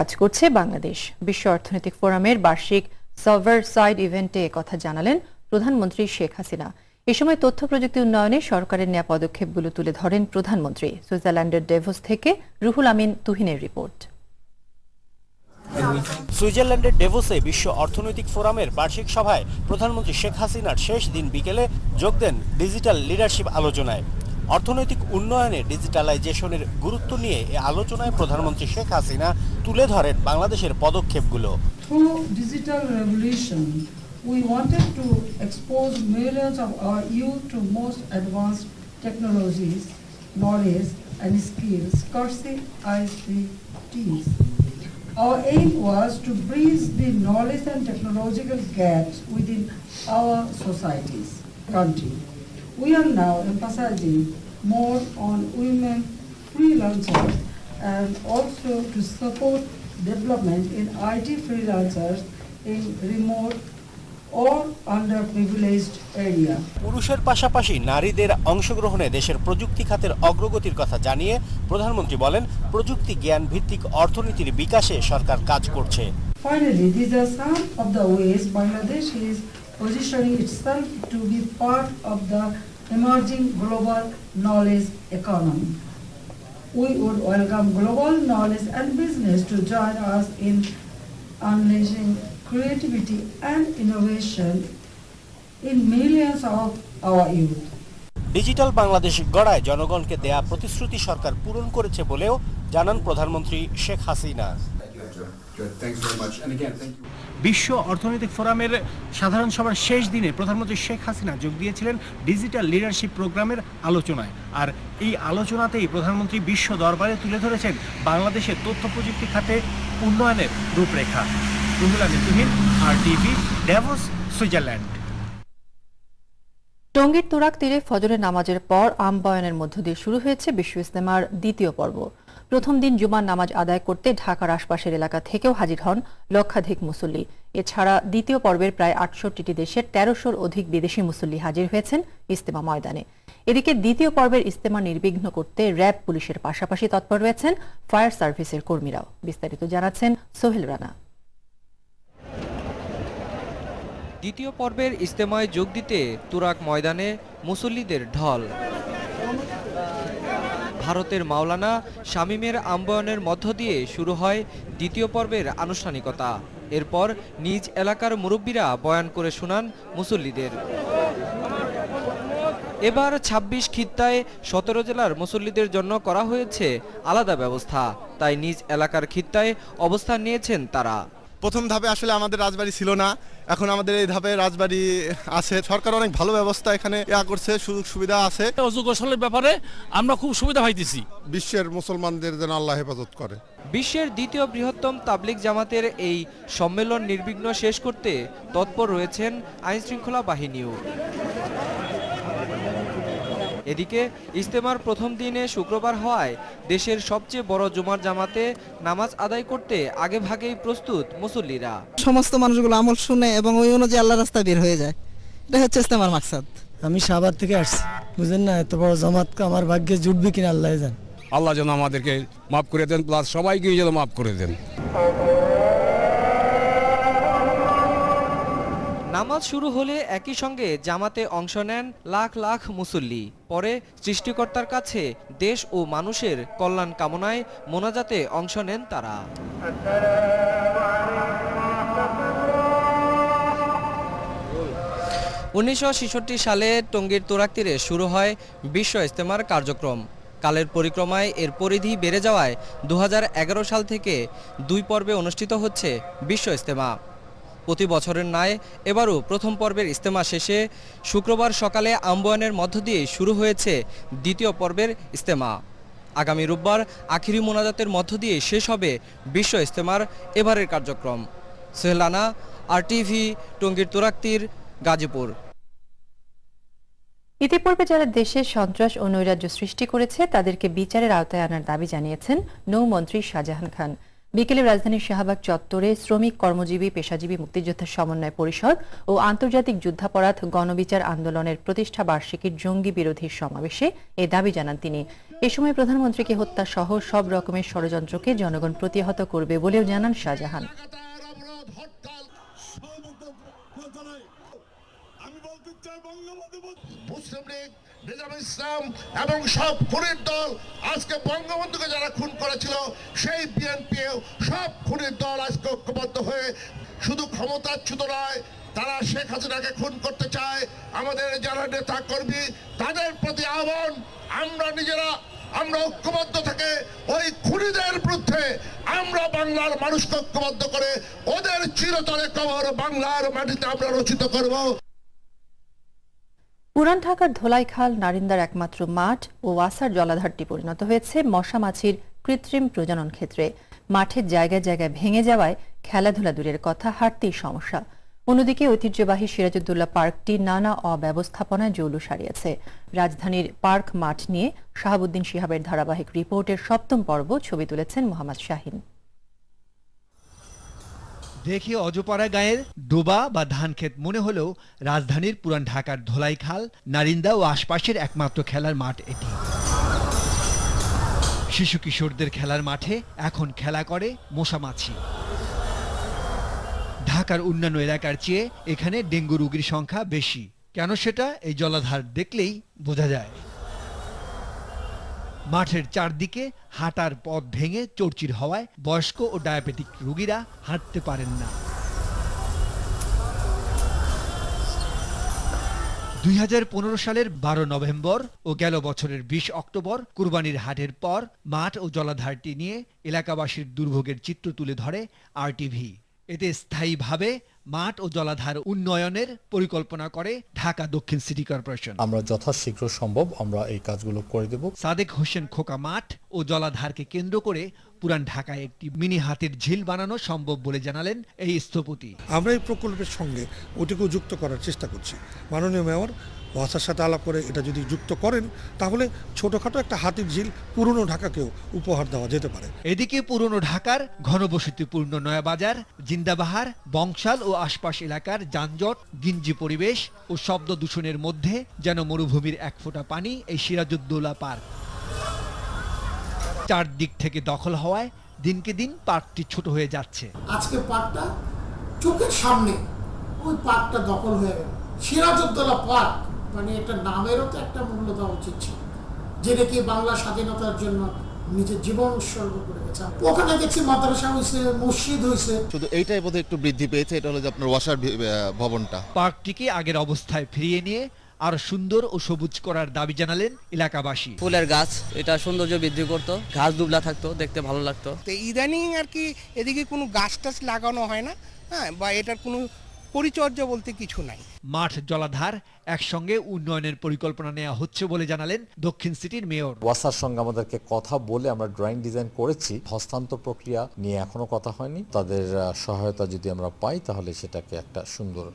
কাজ করছে বাংলাদেশ। বিশ্ব অর্থনৈতিক ফোরামের বার্ষিক সার্ভার সাইড ইভেন্টে কথা জানালেন প্রধানমন্ত্রী শেখ হাসিনা। এ সময় তথ্য প্রযুক্তি উন্নয়নে সরকারের নেওয়া পদক্ষেপগুলো তুলে ধরেন প্রধানমন্ত্রী। সুইজারল্যান্ডের ডেভোস থেকে রুহুল আমিন তুহিনের রিপোর্ট। সুইজারল্যান্ডের ডেভোসে বিশ্ব অর্থনৈতিক ফোরামের বার্ষিক সভায় প্রধানমন্ত্রী শেখ হাসিনার শেষ দিন বিকেলে যোগ দেন ডিজিটাল লিডারশিপ আলোচনায়। অর্থনৈতিক উন্নয়নে ডিজিটালাইজেশনের গুরুত্ব নিয়ে এই আলোচনায় প্রধানমন্ত্রী শেখ হাসিনা তুলে ধরেন বাংলাদেশের পদক্ষেপগুলো। Through digital revolution, we wanted to expose millions of our youth to most advanced technologies, knowledge and skills, courtesy ICTs. Our aim was to bridge the knowledge and technological gaps within our societies, country. We are now emphasizing more on women freelancers and also to support development in IT freelancers in remote or underprivileged area. পুরুষের পাশাপাশি নারীদের অংশগ্রহণে দেশের প্রযুক্তি খাতের অগ্রগতির কথা জানিয়ে প্রধানমন্ত্রী বলেন, প্রযুক্তি জ্ঞান ভিত্তিক অর্থনীতির বিকাশে সরকার কাজ করছে। Finally, these are some of the ways Bangladesh is positioning itself to be part of the emerging global knowledge economy. We would welcome global knowledge and business to join us in unleashing creativity and innovation in millions of our youth. Digital Bangladesh গড়ায় জনগণকে দেয়া প্রতিশ্রুতি সরকার পূরণ করেছে বলেও জানান প্রধানমন্ত্রী শেখ হাসিনা। বিশ্ব অর্থনৈতিক ফোরামের সাধারণ সভার শেষ দিনে প্রধানমন্ত্রী শেখ হাসিনা যোগ দিয়েছিলেন ডিজিটাল লিডারশিপ প্রোগ্রামের আলোচনায়। আর এই আলোচনাতেই প্রধানমন্ত্রী বিশ্ব দরবারে তুলে ধরেছেন বাংলাদেশের তথ্য প্রযুক্তি খাতে উন্নয়নের রূপরেখা। Ruhul Amin Tuhin, RTV, DeVos, Switzerland. টঙ্গীর তুরাগ তীরে ফজরের নামাজের পর আমবায়নের মধ্য দিয়ে শুরু হয়েছে বিশ্ব ইজতেমার দ্বিতীয় পর্ব। প্রথম দিন জুমার নামাজ আদায় করতে ঢাকার আশপাশের এলাকা থেকেও হাজির হন লক্ষাধিক মুসল্লি। এছাড়া দ্বিতীয় পর্বের প্রায় ৬৮টি দেশের ১৩০০র অধিক বিদেশি মুসল্লি হাজির হয়েছেন ইজতেমা ময়দানে। এদিকে দ্বিতীয় পর্বের ইজতেমা নির্বিঘ্ন করতে র্যাব, পুলিশের পাশাপাশি তৎপর রয়েছেন ফায়ার সার্ভিসের কর্মীরাও। বিস্তারিত জানাচ্ছেন সোহেল রানা। দ্বিতীয় পর্বের ইজতেমায় যোগ দিতে তুরাগ ময়দানে মুসল্লিদের ঢল। ভারতের মাওলানা শামীমের আম্বায়নের মধ্য দিয়ে শুরু হয় দ্বিতীয় পর্বের আনুষ্ঠানিকতা। এরপর নিজ এলাকার মুরব্বীরা বয়ান করে শোনান মুসল্লিদের। এবার ২৬ খিত্তায় ১৭ জেলার মুসল্লিদের জন্য করা হয়েছে আলাদা ব্যবস্থা, তাই নিজ এলাকার খিত্তায় অবস্থান নিয়েছেন তারা। প্রথম ধাপে আসলে আমাদের রাজবাড়ি ছিল না, এখন আমাদের এই ধাপে রাজবাড়ি আছে। সরকার অনেক ভালো ব্যবস্থা এখানে করছে, সুযোগ সুবিধা আছে। অজু গোসলের ব্যাপারে আমরা খুব সুবিধা পাইতেছি। বিশ্বের মুসলমানদের যেন আল্লাহ হেফাজত করে। বিশ্বের দ্বিতীয় বৃহত্তম তাবলিগ জামাতের এই সম্মেলন নির্বিঘ্ন শেষ করতে তৎপর রয়েছেন আইনশৃঙ্খলা বাহিনীও। এদিকে ইজতেমার প্রথম দিনে শুক্রবার হওয়ায় দেশের সবচেয়ে বড় জুমার জামাতে নামাজ আদায় করতে আগে ভাগেই প্রস্তুত মুসল্লিরা। সমস্ত মানুষগুলো আমল শুনে এবং ওই অনুযায়ী আল্লাহর রাস্তায় বের হয়ে যায়, এটা হচ্ছে ইজতেমার মাকসাদ। আমি সাভার থেকে আসছি, বুঝেন না, এত বড় জামাত আমার ভাগ্যে জুটবে কিনা আল্লাহ জান। আল্লাহ যেন আমাদেরকে মাফ করে দেন, প্লাস সবাইকে যেন মাফ করে দেন। নামাজ শুরু হলে একই সঙ্গে জামাতে অংশ নেন লাখ লাখ মুসল্লি। পরে সৃষ্টিকর্তার কাছে দেশ ও মানুষের কল্যাণ কামনায় মোনাজাতে অংশ নেন তারা। ১৯৬৬ সালে টঙ্গীর তুরাগ তীরে শুরু হয় বিশ্ব ইজতেমার কার্যক্রম। কালের পরিক্রমায় এর পরিধি বেড়ে যাওয়ায় ২০১১ সাল থেকে ২ পর্বে অনুষ্ঠিত হচ্ছে বিশ্ব ইজতেমা। প্রতি বছরের ন্যায় এবারও প্রথম পর্বের ইজতেমা শেষে শুক্রবার সকালে আম্বায়নের মধ্য দিয়ে শুরু হয়েছে দ্বিতীয় পর্বের ইজতেমা। আগামী রোববার আখিরি মোনাজাতের মধ্য দিয়ে শেষ হবে বিশ্ব ইজতেমার এবারের কার্যক্রম। সোহেল রানা, RTV, টঙ্গীর তুরাগ তীর, গাজীপুর। ইতিপূর্বে যারা দেশে সন্ত্রাস ও নৈরাজ্য সৃষ্টি করেছে তাদেরকে বিচারের আওতায় আনার দাবি জানিয়েছেন নৌমন্ত্রী শাহজাহান খান। বিকেলে রাজধানীর শাহবাগ চত্বরে শ্রমিক, কর্মজীবী, পেশাজীবী মুক্তিযোদ্ধা সমন্বয় পরিষদ ও আন্তর্জাতিক যুদ্ধাপরাধ গণবিচার আন্দোলনের প্রতিষ্ঠা বার্ষিকীর জঙ্গি বিরোধী সমাবেশে এ দাবি জানান তিনি। এ সময় প্রধানমন্ত্রীকে হত্যা সহ সব রকমের ষড়যন্ত্রকে জনগণ প্রতিহত করবে বলেও জানান শাহজাহান। মুসলিম লীগ, নিজাম ইসলাম এবং সব খুনির দল আজকে বঙ্গবন্ধুকে যারা খুন করেছিল সেই বিএনপি সব খুনির দল আজকে ঐক্যবদ্ধ হয়ে শুধু ক্ষমতাচ্যুত নয়, তারা শেখ হাসিনাকে খুন করতে চায়। আমাদের যারা নেতা কর্মী তাদের প্রতি আহ্বান, আমরা নিজেরা আমরা ঐক্যবদ্ধ থেকে ওই খুনিদের বিরুদ্ধে আমরা বাংলার মানুষকে ঐক্যবদ্ধ করে ওদের চিরতরে কবর বাংলার মাটিতে আমরা রচিত করব। পুরান ঢাকার ধোলাইখাল নারিন্দার একমাত্র মাঠ ও ওয়াসার জলাধারটি পরিণত হয়েছে মশা মাছির কৃত্রিম প্রজনন ক্ষেত্রে। মাঠের জায়গায় জায়গায় ভেঙে যাওয়ায় খেলাধুলা দূরের কথা, হাঁটতেই সমস্যা। অন্যদিকে ঐতিহ্যবাহী সিরাজউদ্দৌলা পার্কটি নানা অব্যবস্থাপনায় জৌলুস সারিয়েছে। রাজধানীর পার্ক মাঠ নিয়ে শাহাবুদ্দিন শিহাবের ধারাবাহিক রিপোর্টের 7ম পর্ব ছবি তুলেছেন মোহাম্মদ শাহিন। দেখে অজপাড়া গায়ের ডোবা বা ধানক্ষেত মনে হলেও রাজধানীর পুরান ঢাকার ধোলাইখাল, নারিন্দা ও আশপাশের একমাত্র খেলার মাঠ এটি। শিশু কিশোরদের খেলার মাঠে এখন খেলা করে মশামাছি। ঢাকার অন্যান্য এলাকার চেয়ে এখানে ডেঙ্গু রোগীর সংখ্যা বেশি। কেন সেটা এই জলাধার দেখলেই বোঝা যায়। মাঠের চারদিকে হাঁটার পথ ভেঙে চৌচির হওয়ায় বয়স্ক ও ডায়াবেটিক রোগীরা হাঁটতে পারেন না। 2015 সালের 12 নভেম্বর ও গেল বছরের 20 অক্টোবর কুরবানির হাটের পর মাঠ ও জলাধারটি নিয়ে এলাকাবাসীর দুর্ভোগের চিত্র তুলে ধরে আরটিভি। এতে স্থায়ীভাবে মাঠ ও জলাধার উন্নয়নের পরিকল্পনা করে ঢাকা দক্ষিণ সিটি কর্পোরেশন। আমরা যথাশীঘ্র সম্ভব আমরা এই কাজগুলো করে দেব। সাদেক হোসেন খোকা মাঠ ও জলাধারকে কেন্দ্র করে পুরান ঢাকায় একটি মিনি হাতির ঝিল বানানো সম্ভব বলে জানালেন এই স্থপতি। আমরা এই প্রকল্পের সঙ্গে ওটিকেও যুক্ত করার চেষ্টা করছি। মাননীয় মেয়র ওয়াসার সাথে আলাপ করে এটা যদি যুক্ত করেন তাহলে ছোটখাটো একটা হাতির ঝিল পুরনো ঢাকাকেও উপহার দেওয়া যেতে পারে। এদিকে পুরনো ঢাকার ঘনবসতিপূর্ণ নয়াবাজার, জিন্দাবাহার, বংশাল ও আশপাশ এলাকার যানজট, গিঞ্জি পরিবেশ ও শব্দ দূষণের মধ্যে যেন মরুভূমির এক ফোঁটা পানি এই সিরাজউদ্দৌলা পার্ক। চারদিক থেকে দখল হওয়ায় দিনকে দিন পার্কটি ছোট হয়ে যাচ্ছে। আজকে পার্কটা চোখের সামনে ওই পার্কটা দখল হয়ে গেল। সিরাজউদ্দৌলা পার্ক মানে একটা নামেরও তো একটা মূল্য দেওয়া উচিত ছিল, যে নাকি বাংলা স্বাধীনতার জন্য নিজের জীবন উৎসর্গ করে গেছে। ওখানে দেখছি মাদ্রাসা হয়েছে, মসজিদ হয়েছে। শুধু এইটাই বোধহয় একটু বৃদ্ধি পেয়েছে, এটা হলো যে আপনার ওয়াসার ভবনটা। পার্কটিকে আগের অবস্থায় ফিরিয়ে নিয়ে আরো সুন্দর ও সবুজ করার দাবি জানালেন এলাকাবাসী। ফুলের গাছ এটা সৌন্দর্য বৃদ্ধি করতো, ঘাস দুবলা থাকতো, দেখতে ভালো লাগতো। ইদানিং আর কি এদিকে কোনো গাছ টাছ লাগানো হয় না, হ্যাঁ, বা এটার কোনো পরিচর্যা বলতে কিছু নাই। মাঠ জলাধার একসঙ্গে উন্নয়নের পরিকল্পনা নেওয়া হচ্ছে বলে জানালেন দক্ষিণ সিটির মেয়র। ওয়াসার সঙ্গে আমাদেরকে কথা বলে আমরা ড্রয়িং ডিজাইন করেছি। হস্তান্তর প্রক্রিয়া নিয়ে এখনো কথা হয়নি। তাদের সহায়তা যদি আমরা পাই তাহলে সেটাকে একটা সুন্দর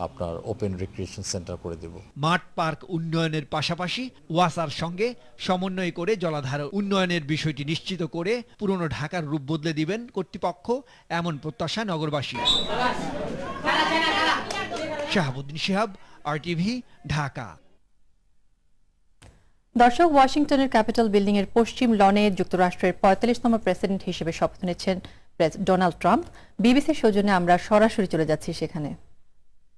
আপনার ওপেন রিক্রিয়েশন সেন্টার করে দেব। মাঠ পার্ক উন্নয়নের পাশাপাশি ওয়াসার সঙ্গে সমন্বয় করে জলাধার উন্নয়নের বিষয়টি নিশ্চিত করে পুরনো ঢাকার রূপ বদলে দিবেন কর্তৃপক্ষ, এমন প্রত্যাশা নগরবাসী। শাহাবুদ্দিন শিহাব, আরটিভি, ঢাকা। দর্শক, ওয়াশিংটনের ক্যাপিটাল বিল্ডিং এর পশ্চিম লনে যুক্তরাষ্ট্রের 45তম প্রেসিডেন্ট হিসেবে শপথ নিচ্ছেন ডোনাল্ড ট্রাম্প। বিবিসির সৌজন্যে আমরা সরাসরি চলে যাচ্ছি সেখানে।